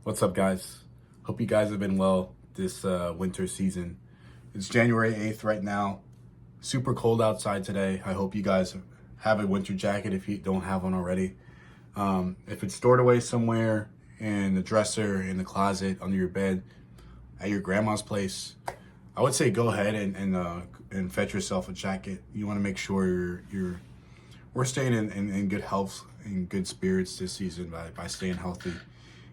What's up, guys? Hope you guys have been well this winter season. It's January 8th right now. Super cold outside today. I hope you guys have a winter jacket if you don't have one already. If it's stored away somewhere in the dresser, in the closet, under your bed, at your grandma's place, I would say go ahead and fetch yourself a jacket. You want to make sure we're staying in good health and good spirits this season by staying healthy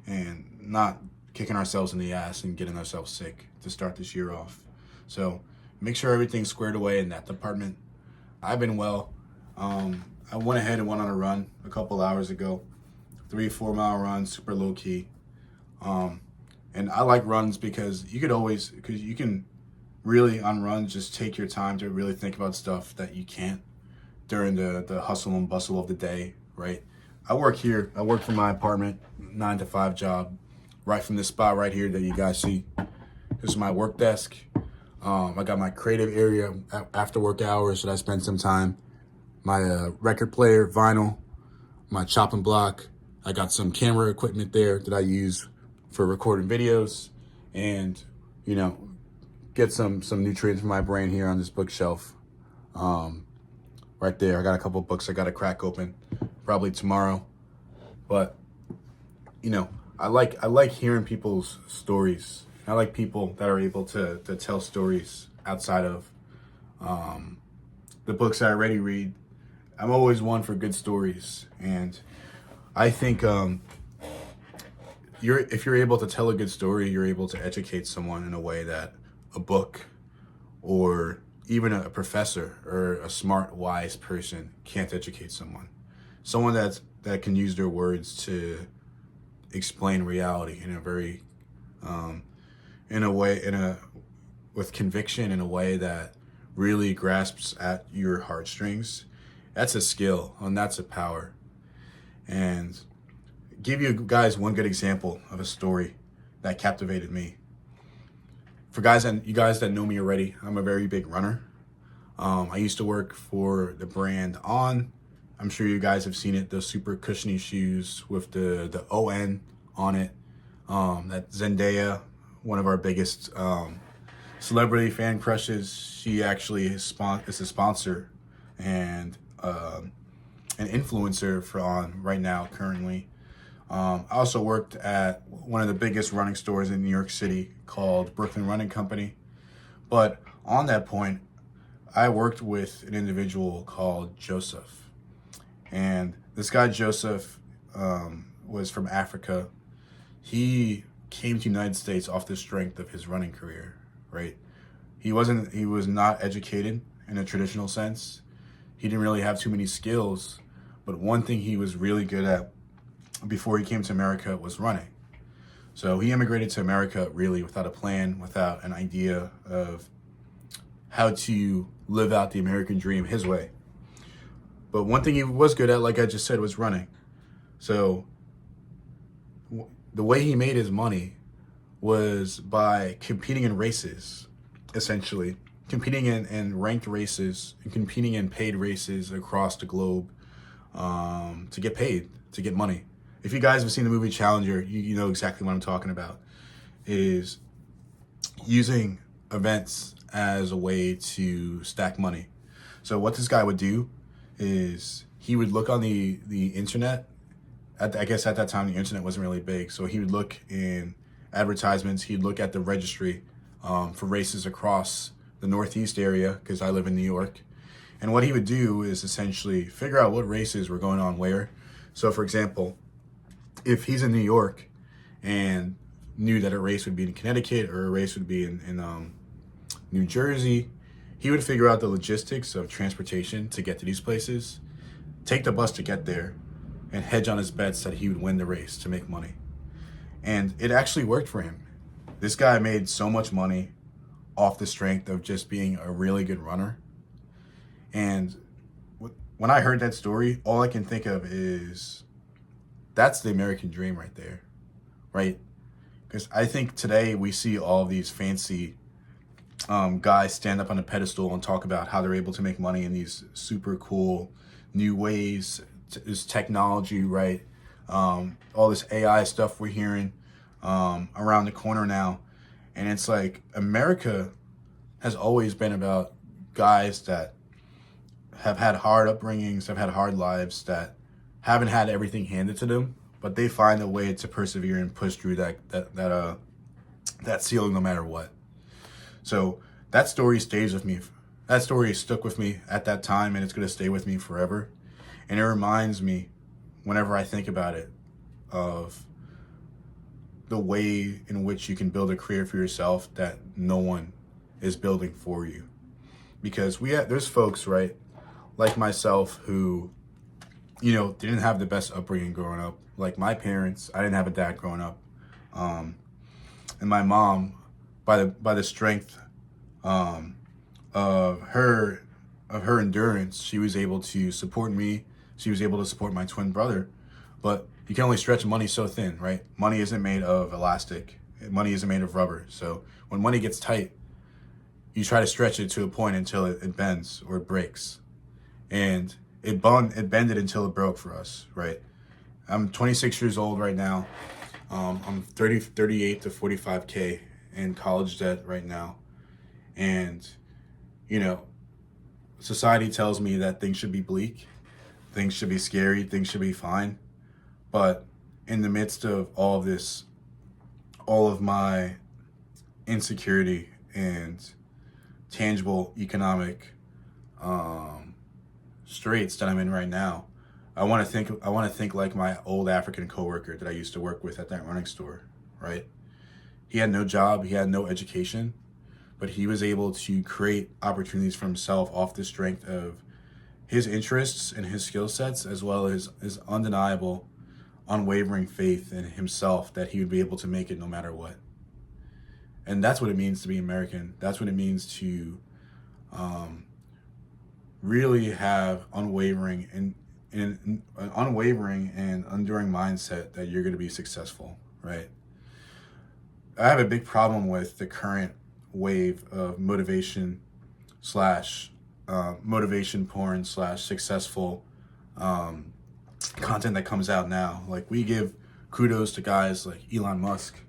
and not kicking ourselves in the ass and getting ourselves sick to start this year off. So make sure everything's squared away in that department. I've been well. I went ahead and went on a run a couple hours ago, 3-4 mile run, super low key. And I like runs because you can really on runs just take your time to really think about stuff that you can't during the hustle and bustle of the day, right? I work here. I work from my apartment, 9 to 5 job, right from this spot right here that you guys see. This is my work desk. I got my creative area after work hours that I spend some time. My record player, vinyl, my chopping block. I got some camera equipment there that I use for recording videos and, get some nutrients for my brain here on this bookshelf. Right there, I got a couple books I got to crack open probably tomorrow. But, I like hearing people's stories. I like people that are able to tell stories outside of the books I already read. I'm always one for good stories, and I think if you're able to tell a good story, you're able to educate someone in a way that a book or even a professor or a smart, wise person can't educate someone. Someone that can use their words to explain reality in a very, with conviction, in a way that really grasps at your heartstrings. That's a skill and that's a power. And give you guys one good example of a story that captivated me. For you guys that know me already, I'm a very big runner. I used to work for the brand On. I'm sure you guys have seen it, those super cushiony shoes with the ON on it. That Zendaya, one of our biggest celebrity fan crushes, she actually is a sponsor and an influencer for On right now, currently. I also worked at one of the biggest running stores in New York City called Brooklyn Running Company. But on that point, I worked with an individual called Joseph. And this guy, Joseph, was from Africa. He came to the United States off the strength of his running career, right? He was not educated in a traditional sense. He didn't really have too many skills, but one thing he was really good at before he came to America was running. So he immigrated to America really without a plan, without an idea of how to live out the American dream his way. But one thing he was good at, like I just said, was running. So the way he made his money was by competing in races, essentially. Competing in ranked races and competing in paid races across the globe to get paid, to get money. If you guys have seen the movie Challenger, you know exactly what I'm talking about. Is using events as a way to stack money. So what this guy would do is he would look on the internet. I guess at that time the internet wasn't really big, so he would look in advertisements. He'd look at the registry for races across the Northeast area, because I live in New York. And what he would do is essentially figure out what races were going on where. So for example, if he's in New York and knew that a race would be in Connecticut or a race would be in New Jersey, he would figure out the logistics of transportation to get to these places, take the bus to get there, and hedge on his bets that he would win the race to make money. And it actually worked for him. This guy made so much money off the strength of just being a really good runner. And when I heard that story, all I can think of is that's the American dream right there, right? Because I think today we see all these fancy guys stand up on a pedestal and talk about how they're able to make money in these super cool new ways, this technology, right? All this AI stuff we're hearing. around the corner now. And it's like America has always been about guys that have had hard upbringings, have had hard lives, that haven't had everything handed to them, but they find a way to persevere and push through that ceiling no matter what. So that story stays with me. That story stuck with me at that time, and it's going to stay with me forever. And it reminds me, whenever I think about it, of the way in which you can build a career for yourself that no one is building for you. Because there's folks, right, like myself, who, didn't have the best upbringing growing up. Like my parents, I didn't have a dad growing up. And my mom, by the strength of her endurance, she was able to support me. She was able to support my twin brother. But you can only stretch money so thin, right? Money isn't made of elastic. Money isn't made of rubber. So when money gets tight, you try to stretch it to a point until it bends or it breaks. And it bended until it broke for us, right? I'm 26 years old right now. I'm 38 to 45K in college debt right now. And, society tells me that things should be bleak, things should be scary, things should be fine. But in the midst of all of this, all of my insecurity and tangible economic straits that I'm in right now, I want to think like my old African coworker that I used to work with at that running store, right? He had no job, he had no education, but he was able to create opportunities for himself off the strength of his interests and his skill sets, as well as his undeniable, unwavering faith in himself that he would be able to make it no matter what. And that's what it means to be American. That's what it means to really have unwavering and an unwavering and enduring mindset that you're going to be successful, right? I have a big problem with the current wave of motivation porn / successful content that comes out now. Like, we give kudos to guys like Elon Musk,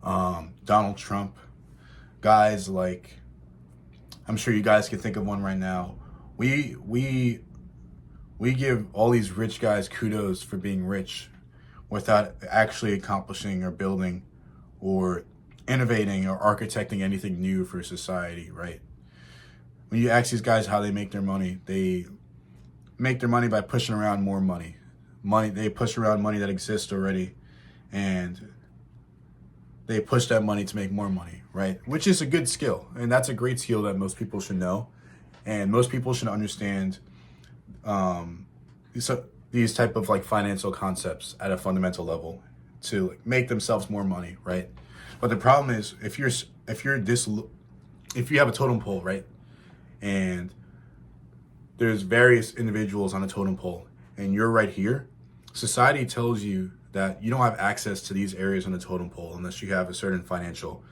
Donald Trump, guys like, I'm sure you guys can think of one right now. We give all these rich guys kudos for being rich without actually accomplishing or building or innovating or architecting anything new for society, right? When you ask these guys how they make their money, they make their money by pushing around more money. They push around money that exists already, and they push that money to make more money, right? Which is a good skill, and that's a great skill that most people should know, and most people should understand these type of like financial concepts at a fundamental level to like make themselves more money, right? But the problem is, if you have a totem pole, right, and there's various individuals on a totem pole, and you're right here, society tells you that you don't have access to these areas on the totem pole unless you have a certain financial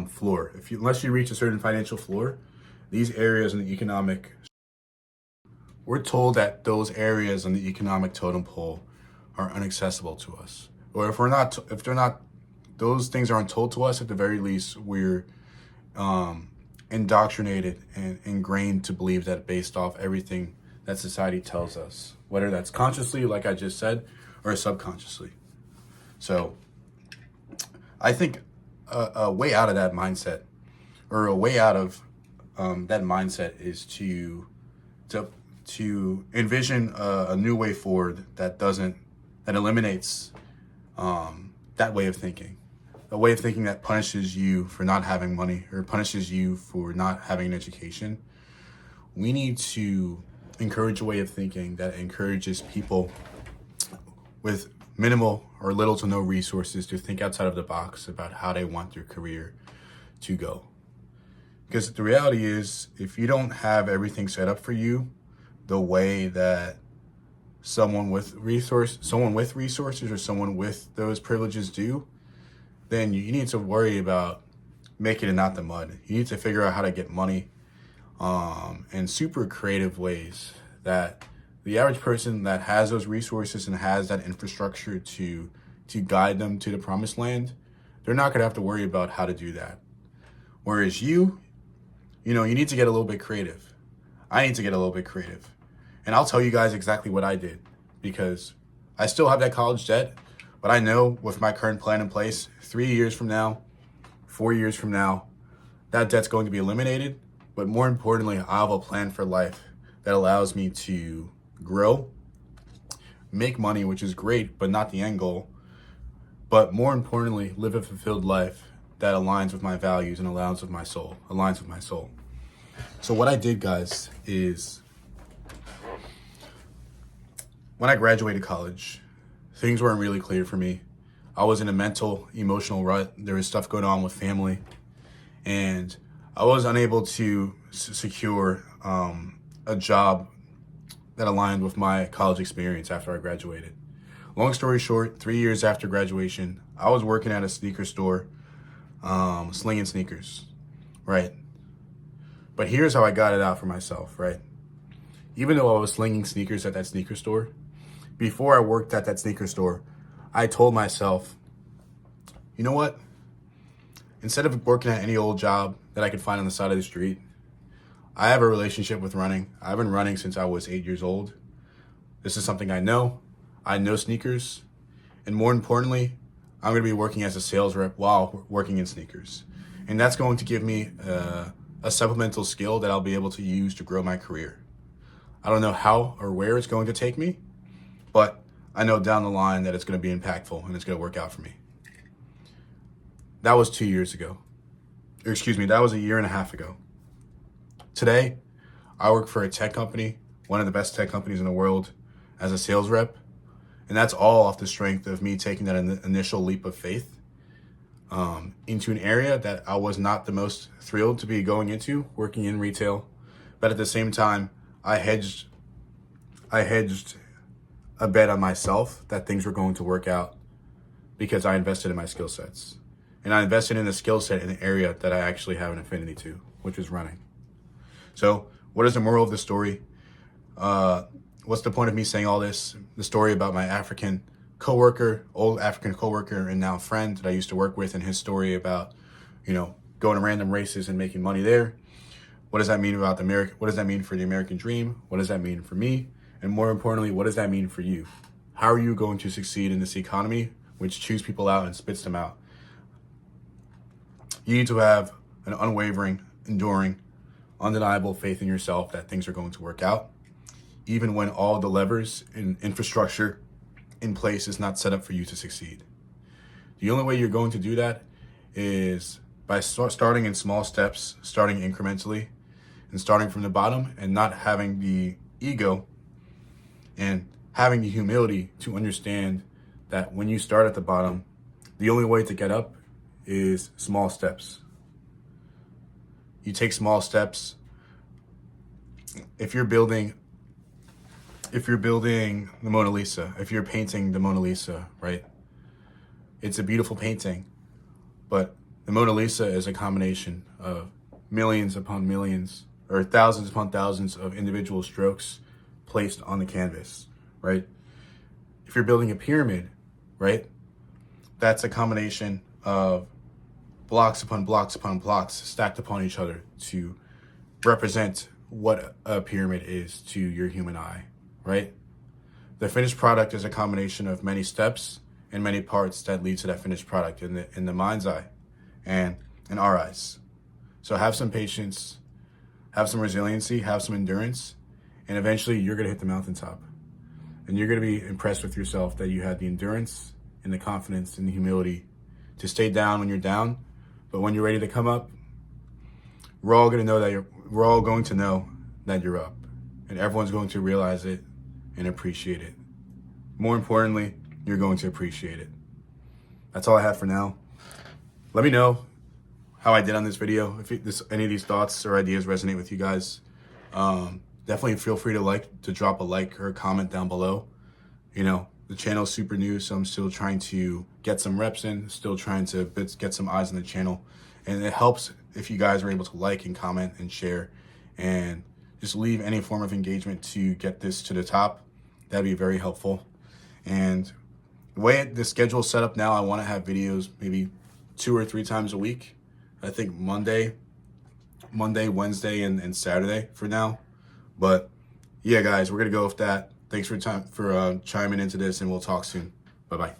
floor. Unless you reach a certain financial floor, these areas in the economic, we're told that those areas on the economic totem pole are inaccessible to us. Or if they're not, those things aren't told to us, at the very least, we're indoctrinated and ingrained to believe that based off everything that society tells us, whether that's consciously, like I just said, or subconsciously. So I think a way out of that mindset, or a way out of that mindset, is to envision a new way forward that eliminates that way of thinking. A way of thinking that punishes you for not having money or punishes you for not having an education. We need to encourage a way of thinking that encourages people with minimal or little to no resources to think outside of the box about how they want their career to go. Because the reality is, if you don't have everything set up for you the way that someone with resources or someone with those privileges do, then you need to worry about making it out the mud. You need to figure out how to get money in super creative ways that the average person that has those resources and has that infrastructure to to guide them to the promised land, they're not going to have to worry about how to do that. Whereas you need to get a little bit creative. I need to get a little bit creative. And I'll tell you guys exactly what I did, because I still have that college debt, but I know with my current plan in place, 3 years from now, 4 years from now, that debt's going to be eliminated. But more importantly, I have a plan for life that allows me to grow, make money, which is great, but not the end goal. But more importantly, live a fulfilled life that aligns with my values and aligns with my soul. So what I did, guys, is when I graduated college, things weren't really clear for me. I was in a mental, emotional rut. There was stuff going on with family, and I was unable to secure a job that aligned with my college experience after I graduated. Long story short, 3 years after graduation, I was working at a sneaker store, slinging sneakers, right? But here's how I got it out for myself, right? Even though I was slinging sneakers at that sneaker store, before I worked at that sneaker store, I told myself, you know what? Instead of working at any old job that I could find on the side of the street, I have a relationship with running. I've been running since I was 8 years old. This is something I know. I know sneakers. And more importantly, I'm going to be working as a sales rep while working in sneakers. And that's going to give me a supplemental skill that I'll be able to use to grow my career. I don't know how or where it's going to take me, but I know down the line that it's going to be impactful and it's going to work out for me. That was 2 years ago. That was a year and a half ago. Today, I work for a tech company, one of the best tech companies in the world, as a sales rep. And that's all off the strength of me taking that initial leap of faith into an area that I was not the most thrilled to be going into, working in retail. But at the same time, I hedged a bet on myself that things were going to work out because I invested in my skill sets. And I invested in a skill set in an area that I actually have an affinity to, which is running. So what is the moral of the story? What's the point of me saying all this? The story about my old African coworker and now friend that I used to work with, and his story about, going to random races and making money there. What does that mean about what does that mean for the American dream? What does that mean for me? And more importantly, what does that mean for you? How are you going to succeed in this economy, which chews people out and spits them out? You need to have an unwavering, enduring, undeniable faith in yourself that things are going to work out, even when all the levers and infrastructure in place is not set up for you to succeed. The only way you're going to do that is by starting in small steps, starting incrementally, and starting from the bottom, and not having the ego and having the humility to understand that when you start at the bottom, the only way to get up is small steps. You take small steps. If you're building the Mona Lisa, if you're painting the Mona Lisa, right? It's a beautiful painting, but the Mona Lisa is a combination of millions upon millions or thousands upon thousands of individual strokes placed on the canvas, right? If you're building a pyramid, right? That's a combination of blocks upon blocks upon blocks stacked upon each other to represent what a pyramid is to your human eye, right? The finished product is a combination of many steps and many parts that lead to that finished product in the mind's eye and in our eyes. So have some patience, have some resiliency, have some endurance, and eventually you're gonna hit the mountaintop. And you're gonna be impressed with yourself that you had the endurance and the confidence and the humility to stay down when you're down, but when you're ready to come up, we're all going to know that you're up, and everyone's going to realize it and appreciate it. More importantly, you're going to appreciate it. That's all I have for now. Let me know how I did on this video. If any of these thoughts or ideas resonate with you guys, definitely feel free to drop a like or a comment down below. The channel's super new, so I'm still trying to get some reps in, still trying to get some eyes on the channel. And it helps if you guys are able to like and comment and share and just leave any form of engagement to get this to the top. That'd be very helpful. And The way the schedule's set up now, I want to have videos maybe 2 or 3 times a week. I think Monday, Wednesday, and Saturday for now. But yeah, guys, we're gonna go with that. Thanks for chiming into this, and we'll talk soon. Bye bye.